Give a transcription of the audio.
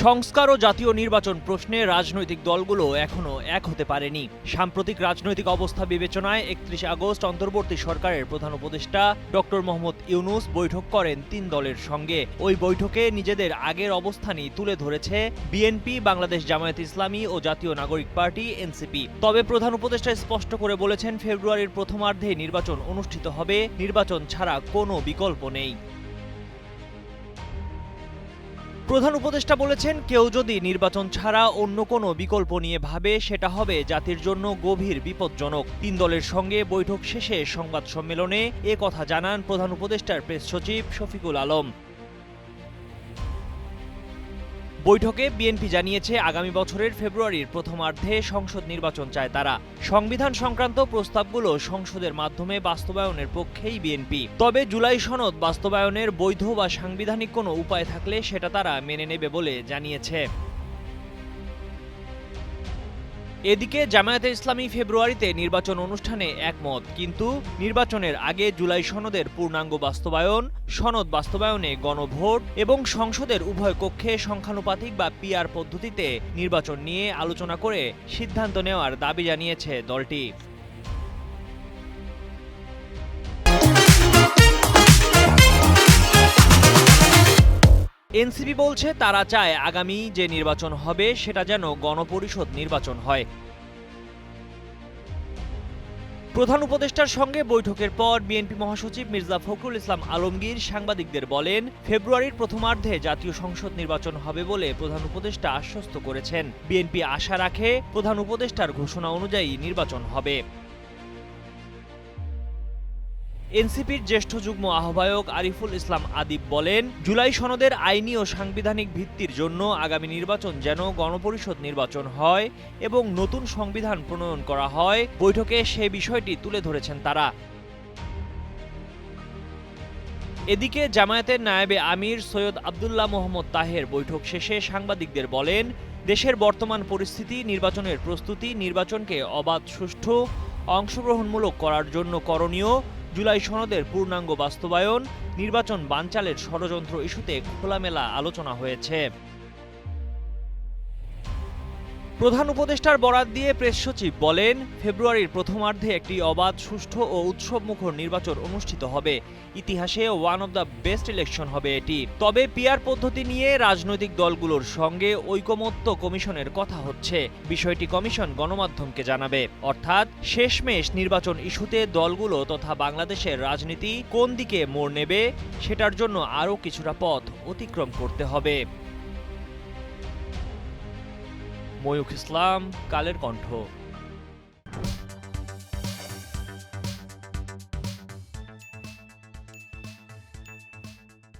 সংস্কার ও জাতীয় নির্বাচন প্রশ্নে রাজনৈতিক দলগুলো এখনো এক হতে পারেনি। সাম্প্রতিক রাজনৈতিক অবস্থা বিবেচনায় ৩১ আগস্ট অন্তর্বর্তী সরকারের প্রধান উপদেষ্টা ডক্টর মোহাম্মদ ইউনূস বৈঠক করেন ৩ দলের সঙ্গে। ওই বৈঠকে নিজেদের আগের অবস্থানই তুলে ধরেছে বিএনপি, বাংলাদেশ জামায়াত ইসলামী ও জাতীয় নাগরিক পার্টি এনসিপি। তবে প্রধান উপদেষ্টা স্পষ্ট করে বলেছেন, ফেব্রুয়ারির প্রথমার্ধে নির্বাচন অনুষ্ঠিত হবে, নির্বাচন ছাড়া কোনো বিকল্প নেই। প্রধান উপদেষ্টা বলেছেন, কেউ যদি নির্বাচন ছাড়া অন্য কোনো বিকল্প নিয়ে ভাবে, সেটা হবে জাতির জন্য গভীর বিপজ্জনক। ৩ দলের সঙ্গে বৈঠক শেষে সংবাদ সম্মেলনে এ কথা জানান প্রধান উপদেষ্টার প্রেস সচিব শফিকুল আলম। বৈঠকে বিএনপি জানিয়েছে, আগামী বছরের ফেব্রুয়ারির প্রথমার্ধে সংসদ নির্বাচন চায় তারা। সংবিধান সংক্রান্ত প্রস্তাবগুলো সংসদের মাধ্যমে বাস্তবায়নের পক্ষেই বিএনপি। তবে জুলাই সনদ বাস্তবায়নের বৈধ বা সাংবিধানিক কোনো উপায় থাকলে সেটা তারা মেনে নেবে বলে জানিয়েছে। এদিকে জামায়াতে ইসলামী ফেব্রুয়ারিতে নির্বাচন অনুষ্ঠানে একমত, কিন্তু নির্বাচনের আগে জুলাই সনদের পূর্ণাঙ্গ বাস্তবায়ন, সনদ বাস্তবায়নে গণভোট এবং সংসদের উভয় কক্ষে সংখ্যানুপাতিক বা পিআর পদ্ধতিতে নির্বাচন নিয়ে আলোচনা করে সিদ্ধান্ত নেওয়ার দাবি জানিয়েছে দলটি। এনসিপি বলছে, তারা চায় আগামী যে নির্বাচন হবে সেটা যেন গণপরিষদ নির্বাচন হয়। প্রধান উপদেষ্টার সঙ্গে বৈঠকের পর বিএনপি মহাসচিব মির্জা ফখরুল ইসলাম আলমগীর সাংবাদিকদের বলেন, ফেব্রুয়ারির প্রথমার্ধে জাতীয় সংসদ নির্বাচন হবে বলে প্রধান উপদেষ্টা আশ্বস্ত করেছেন। বিএনপি আশা রাখে, প্রধান উপদেষ্টার ঘোষণা অনুযায়ী নির্বাচন হবে। এনসিপির জ্যেষ্ঠ যুগ্ম আহ্বায়ক আরিফুল ইসলাম আদিব বলেন, জুলাই সনদের আইনি ও সাংবিধানিক ভিত্তির জন্য আগামী নির্বাচন যেন গণপরিষদ নির্বাচন হয় এবং নতুন সংবিধান প্রণয়ন করা হয়। বৈঠকে সে বিষয়টি তুলে ধরেছেন তারা। এদিকে জামায়াতের নায়েবে আমির সৈয়দ আব্দুল্লাহ মোহাম্মদ তাহের বৈঠক শেষে সাংবাদিকদের বলেন, দেশের বর্তমান পরিস্থিতি, নির্বাচনের প্রস্তুতি, নির্বাচনকে অবাধ, সুষ্ঠু, অংশগ্রহণমূলক করার জন্য করণীয়, জুলাই সনদের পূর্ণাঙ্গ বাস্তবায়ন, নির্বাচন বানচালের ষড়যন্ত্র ইস্যুতে খোলামেলা আলোচনা হয়েছে। প্রধান উপদেষ্টার বরাত দিয়ে প্রেস সচিব বলেন, ফেব্রুয়ারির প্রথমার্ধে একটি অবাধ, সুষ্ঠু ও উৎসবমুখর নির্বাচন অনুষ্ঠিত হবে। ইতিহাসে one of the best election হবে এটি। তবে পিআর পদ্ধতি নিয়ে রাজনৈতিক দলগুলোর সঙ্গে ঐকমত্য কমিশনের কথা হচ্ছে। বিষয়টি কমিশন গণমাধ্যমকে জানাবে। অর্থাৎ শেষমেশ নির্বাচন ইস্যুতে দলগুলো তথা বাংলাদেশের রাজনীতি কোন দিকে মোড় নেবে, সেটার জন্য আরও কিছুটা পথ অতিক্রম করতে হবে। ময়ূখ ইসলাম, কালের কণ্ঠ।